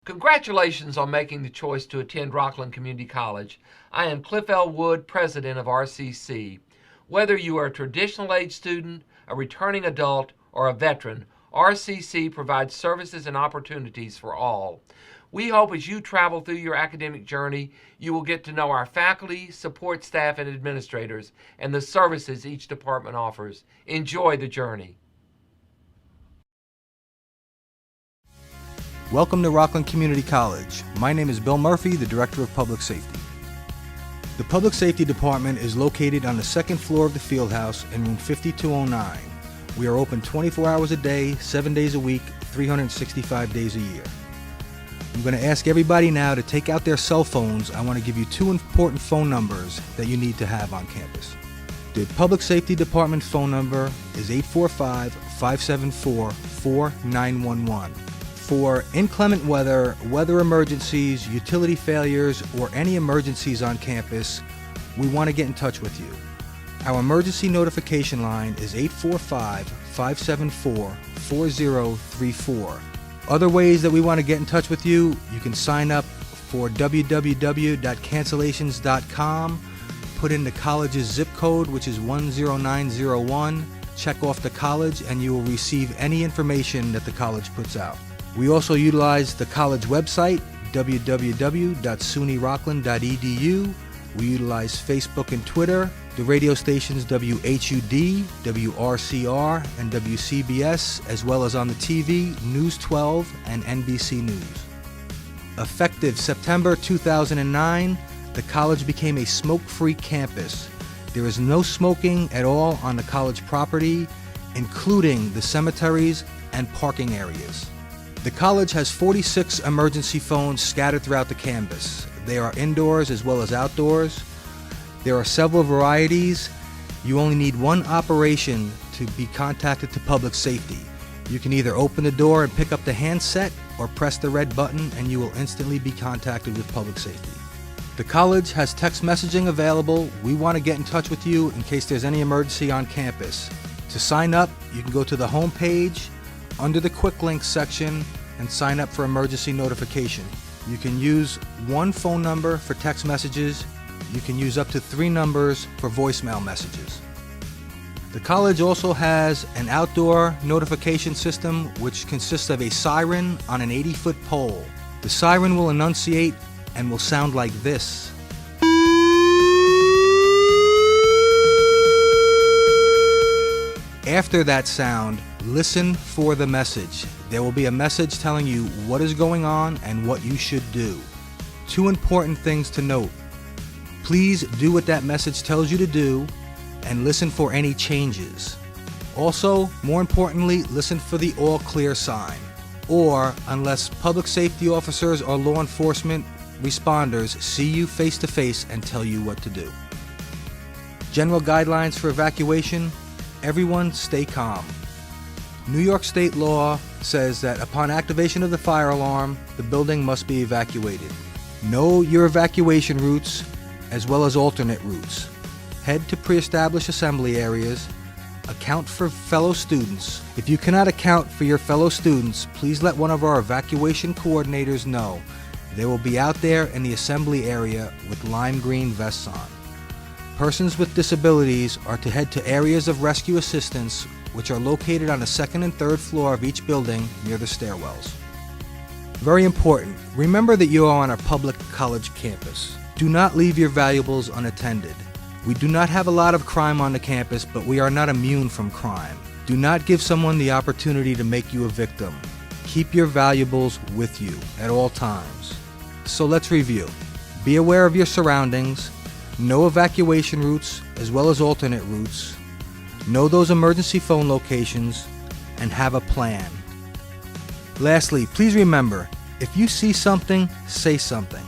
Congratulations on making the choice to attend Rockland Community College. I am Cliff L. Wood, president of RCC. Whether you are a traditional age student, a returning adult, or a veteran, RCC provides services and opportunities for all. We hope as you travel through your academic journey, you will get to know our faculty, support staff, and administrators, and the services each department offers. Enjoy the journey. Welcome to Rockland Community College. My name is Bill Murphy, the Director of Public Safety. The Public Safety Department is located on the second floor of the Fieldhouse in room 5209. We are open 24 hours a day, 7 days a week, 365 days a year. I'm going to ask everybody now to take out their cell phones. I want to give you two important phone numbers that you need to have on campus. The Public Safety Department phone number is 845-574-4911. For inclement weather, weather emergencies, utility failures, or any emergencies on campus, we want to get in touch with you. Our emergency notification line is 845-574-4034. Other ways that we want to get in touch with you, you can sign up for www.cancellations.com, put in the college's zip code, which is 10901, check off the college, and you will receive any information that the college puts out. We also utilize the college website, www.sunyrockland.edu. We utilize Facebook and Twitter, the radio stations WHUD, WRCR, and WCBS, as well as on the TV, News 12 and NBC News. Effective September 2009, the college became a smoke-free campus. There is no smoking at all on the college property, including the cemeteries and parking areas. The college has 46 emergency phones scattered throughout the campus. They are indoors as well as outdoors. There are several varieties. You only need one operation to be contacted to public safety. You can either open the door and pick up the handset or press the red button and you will instantly be contacted with public safety. The college has text messaging available. We want to get in touch with you in case there's any emergency on campus. To sign up, you can go to the home page under the quick links section and sign up for emergency notification. You can use one phone number for text messages. You can use up to 3 numbers for voicemail messages. The college also has an outdoor notification system which consists of a siren on an 80-foot pole. The siren will enunciate and will sound like this. After that sound, listen for the message. There will be a message telling you what is going on and what you should do. 2 important things to note. Please do what that message tells you to do and listen for any changes. Also, more importantly, listen for the all clear sign, or unless public safety officers or law enforcement responders see you face to face and tell you what to do. General guidelines for evacuation: everyone stay calm. New York state law says that upon activation of the fire alarm, the building must be evacuated. Know your evacuation routes as well as alternate routes. Head to pre-established assembly areas. Account for fellow students. If you cannot account for your fellow students, please let one of our evacuation coordinators know. They will be out there in the assembly area with lime green vests on. Persons with disabilities are to head to areas of rescue assistance which are located on the 2nd and 3rd floor of each building near the stairwells. Very important, remember that you are on a public college campus. Do not leave your valuables unattended. We do not have a lot of crime on the campus, but we are not immune from crime. Do not give someone the opportunity to make you a victim. Keep your valuables with you at all times. So let's review. Be aware of your surroundings. Know evacuation routes as well as alternate routes. Know those emergency phone locations and have a plan. Lastly, please remember, if you see something, say something.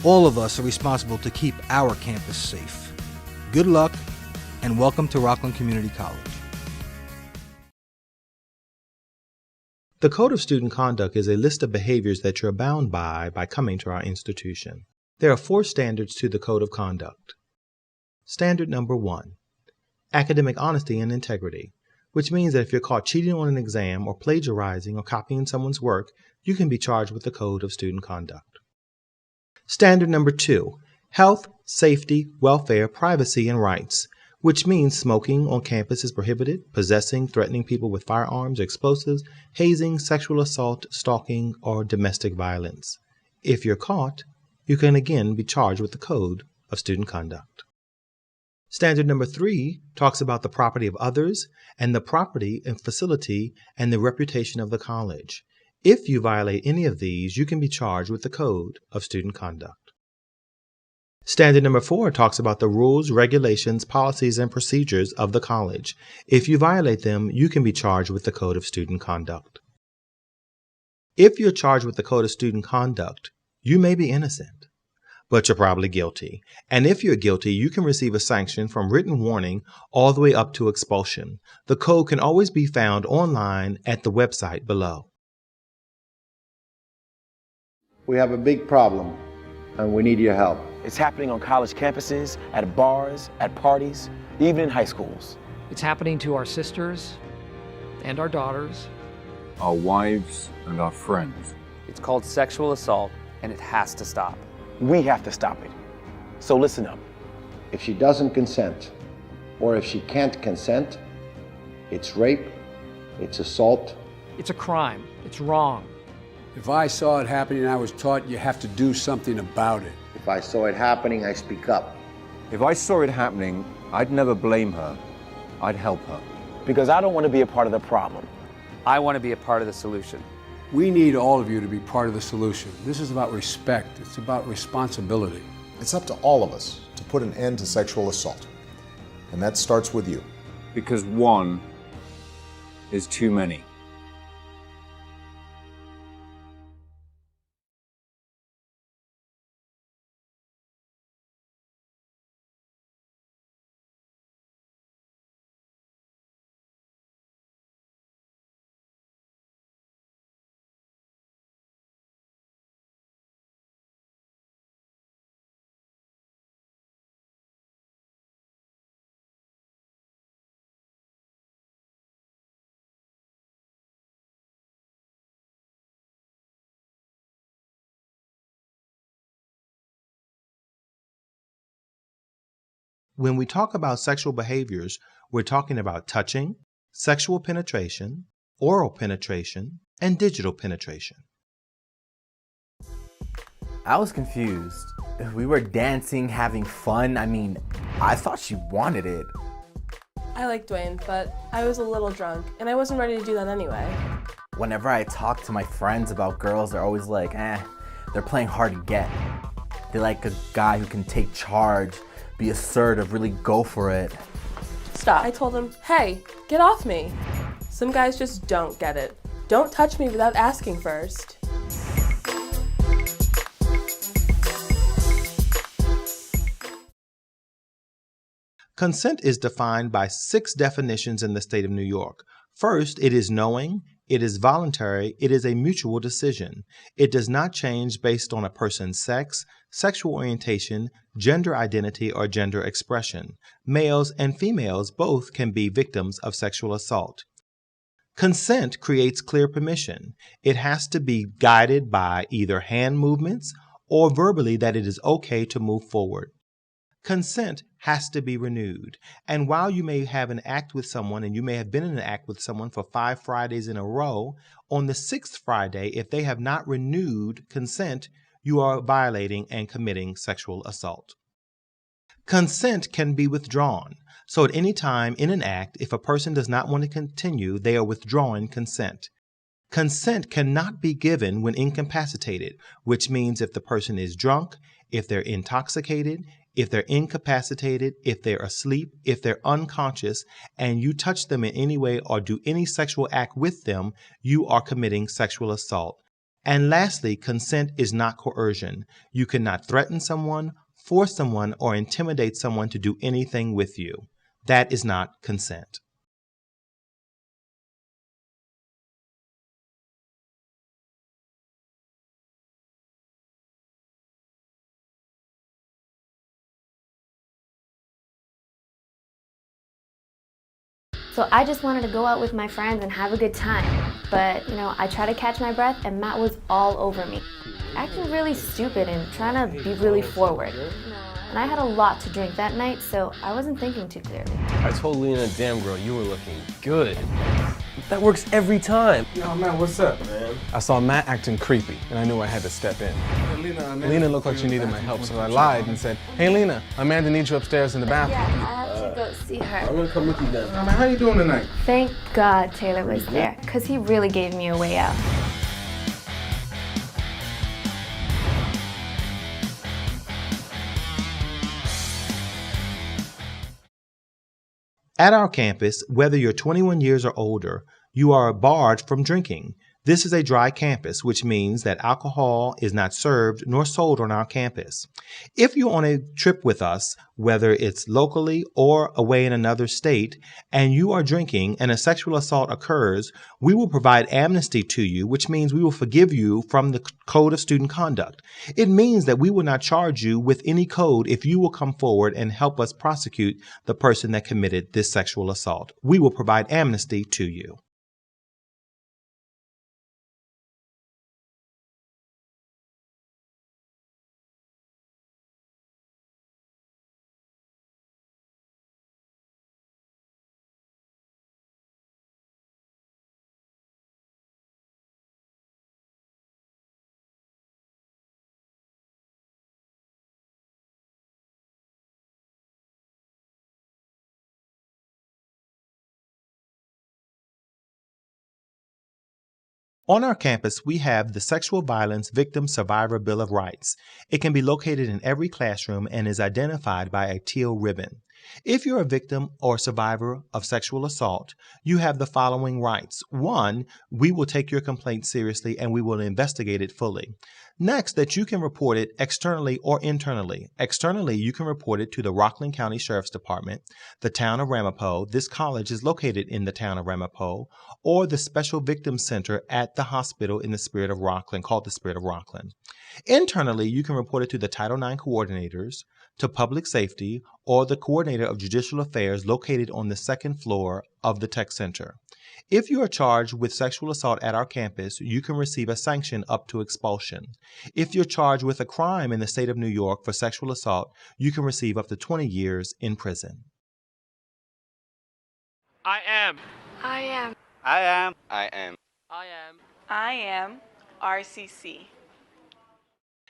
All of us are responsible to keep our campus safe. Good luck and welcome to Rockland Community College. The Code of Student Conduct is a list of behaviors that you're bound by coming to our institution. There are 4 standards to the Code of Conduct. Standard number 1, academic honesty and integrity. which means that if you're caught cheating on an exam or plagiarizing or copying someone's work, you can be charged with the Code of Student Conduct. Standard number 2, health, safety, welfare, privacy, and rights, which means smoking on campus is prohibited, possessing, threatening people with firearms or explosives, hazing, sexual assault, stalking, or domestic violence. If you're caught, you can again be charged with the Code of Student Conduct. Standard number 3 talks about the property of others and the property and facility and the reputation of the college. If you violate any of these, you can be charged with the Code of Student Conduct. Standard number 4 talks about the rules, regulations, policies, and procedures of the college. If you violate them, you can be charged with the Code of Student Conduct. If you're charged with the Code of Student Conduct, you may be innocent, but you're probably guilty. And if you're guilty, you can receive a sanction from written warning all the way up to expulsion. The code can always be found online at the website below. We have a big problem, and we need your help. It's happening on college campuses, at bars, at parties, even in high schools. It's happening to our sisters and our daughters, our wives and our friends. It's called sexual assault, and it has to stop. We have to stop it. So listen up. If she doesn't consent, or if she can't consent, it's rape, it's assault. It's a crime. It's wrong. If I saw it happening, I was taught you have to do something about it. If I saw it happening, I speak up. If I saw it happening, I'd never blame her. I'd help her. Because I don't want to be a part of the problem. I want to be a part of the solution. We need all of you to be part of the solution. This is about respect. It's about responsibility. It's up to all of us to put an end to sexual assault. And that starts with you. Because one is too many. When we talk about sexual behaviors, we're talking about touching, sexual penetration, oral penetration, and digital penetration. I was confused. We were dancing, having fun. I thought she wanted it. I like Dwayne, but I was a little drunk, and I wasn't ready to do that anyway. Whenever I talk to my friends about girls, they're always like, they're playing hard to get. They like a guy who can take charge, be assertive, really go for it. Stop. I told him, hey, get off me. Some guys just don't get it. Don't touch me without asking first. Consent is defined by 6 definitions in the state of New York. First, it is knowing, it is voluntary, it is a mutual decision. It does not change based on a person's sex, sexual orientation, gender identity, or gender expression. Males and females both can be victims of sexual assault. Consent creates clear permission. It has to be guided by either hand movements or verbally that it is okay to move forward. Consent has to be renewed. And while you may have an act with someone, and you may have been in an act with someone for 5 Fridays in a row, on the 6th Friday, if they have not renewed consent, you are violating and committing sexual assault. Consent can be withdrawn. So at any time in an act, if a person does not want to continue, they are withdrawing consent. Consent cannot be given when incapacitated, which means if the person is drunk, if they're intoxicated, if they're incapacitated, if they're asleep, if they're unconscious, and you touch them in any way or do any sexual act with them, you are committing sexual assault. And lastly, consent is not coercion. You cannot threaten someone, force someone, or intimidate someone to do anything with you. That is not consent. So I just wanted to go out with my friends and have a good time. But, I tried to catch my breath and Matt was all over me, acting really stupid and trying to be really forward. And I had a lot to drink that night, so I wasn't thinking too clearly. I told Lena, damn girl, you were looking good. That works every time. Yo, man, what's up, man? I saw Matt acting creepy, and I knew I had to step in. Lena looked like she needed my help, so I lied and said, hey, Lena, Amanda needs you upstairs in the bathroom. Yeah, I have to go see her. I'm gonna come with you then. Man, how you doing tonight? Thank God Taylor was there, because he really gave me a way out. At our campus, whether you're 21 years or older, you are barred from drinking. This is a dry campus, which means that alcohol is not served nor sold on our campus. If you're on a trip with us, whether it's locally or away in another state, and you are drinking and a sexual assault occurs, we will provide amnesty to you, which means we will forgive you from the Code of Student Conduct. It means that we will not charge you with any code if you will come forward and help us prosecute the person that committed this sexual assault. We will provide amnesty to you. On our campus, we have the Sexual Violence Victim Survivor Bill of Rights. It can be located in every classroom and is identified by a teal ribbon. If you're a victim or survivor of sexual assault, you have the following rights. 1, we will take your complaint seriously and we will investigate it fully. Next, that you can report it externally or internally. Externally, you can report it to the Rockland County Sheriff's Department, the town of Ramapo. This college is located in the town of Ramapo, or the Special Victims Center at the hospital in the Spirit of Rockland, called the Spirit of Rockland. Internally, you can report it to the Title IX coordinators, to Public Safety, or the Coordinator of Judicial Affairs located on the second floor of the Tech Center. If you are charged with sexual assault at our campus, you can receive a sanction up to expulsion. If you're charged with a crime in the state of New York for sexual assault, you can receive up to 20 years in prison. I am. I am. I am. I am. I am. I am RCC.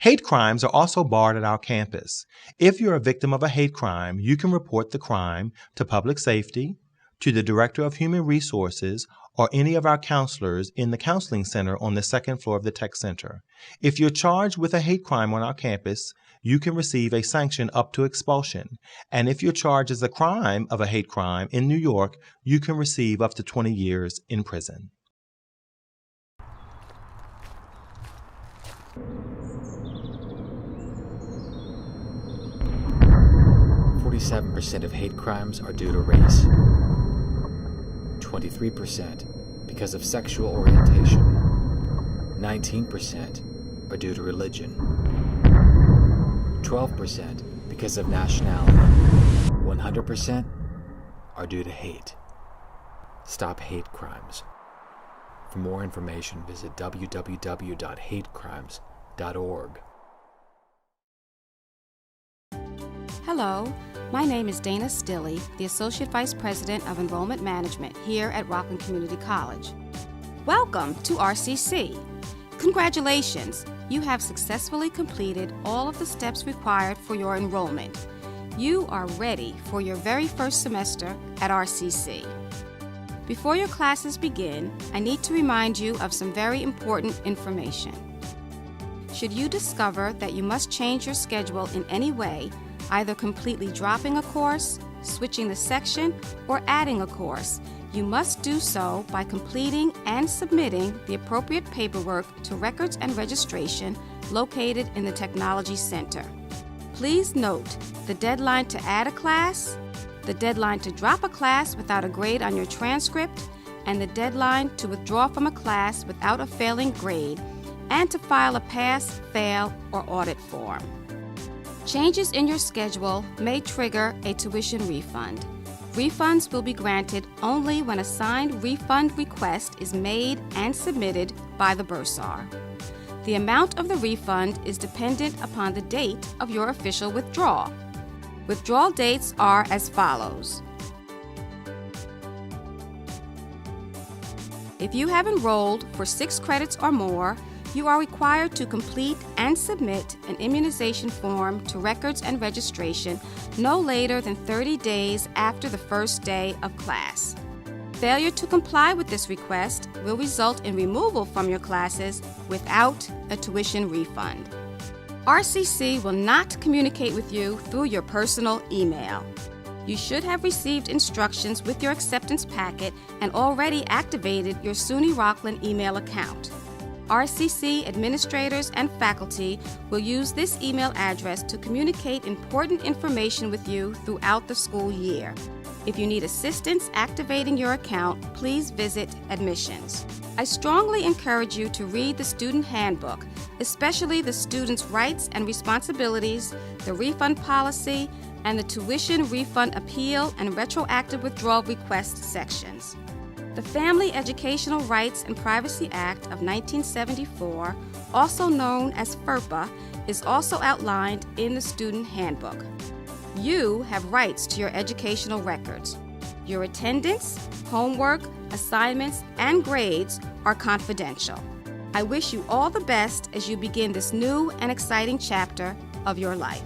Hate crimes are also barred at our campus. If you're a victim of a hate crime, you can report the crime to Public Safety, to the Director of Human Resources, or any of our counselors in the counseling center on the second floor of the Tech Center. If you're charged with a hate crime on our campus, you can receive a sanction up to expulsion. And if you're charged as a crime of a hate crime in New York, you can receive up to 20 years in prison. % of hate crimes are due to race, 23% because of sexual orientation, 19% are due to religion, 12% because of nationality, 100% are due to hate. Stop hate crimes. For more information, visit www.hatecrimes.org. Hello, my name is Dana Stilley, the Associate Vice President of Enrollment Management here at Rockland Community College. Welcome to RCC. Congratulations, you have successfully completed all of the steps required for your enrollment. You are ready for your very first semester at RCC. Before your classes begin, I need to remind you of some very important information. Should you discover that you must change your schedule in any way, either completely dropping a course, switching the section, or adding a course, you must do so by completing and submitting the appropriate paperwork to Records and Registration located in the Technology Center. Please note the deadline to add a class, the deadline to drop a class without a grade on your transcript, and the deadline to withdraw from a class without a failing grade, and to file a pass, fail, or audit form. Changes in your schedule may trigger a tuition refund. Refunds will be granted only when a signed refund request is made and submitted by the bursar. The amount of the refund is dependent upon the date of your official withdrawal. Withdrawal dates are as follows. If you have enrolled for 6 credits or more, you are required to complete and submit an immunization form to Records and Registration no later than 30 days after the first day of class. Failure to comply with this request will result in removal from your classes without a tuition refund. RCC will not communicate with you through your personal email. You should have received instructions with your acceptance packet and already activated your SUNY Rockland email account. RCC administrators and faculty will use this email address to communicate important information with you throughout the school year. If you need assistance activating your account, please visit admissions. I strongly encourage you to read the student handbook, especially the students' rights and responsibilities, the refund policy, and the tuition refund appeal and retroactive withdrawal request sections. The Family Educational Rights and Privacy Act of 1974, also known as FERPA, is also outlined in the student handbook. You have rights to your educational records. Your attendance, homework, assignments, and grades are confidential. I wish you all the best as you begin this new and exciting chapter of your life.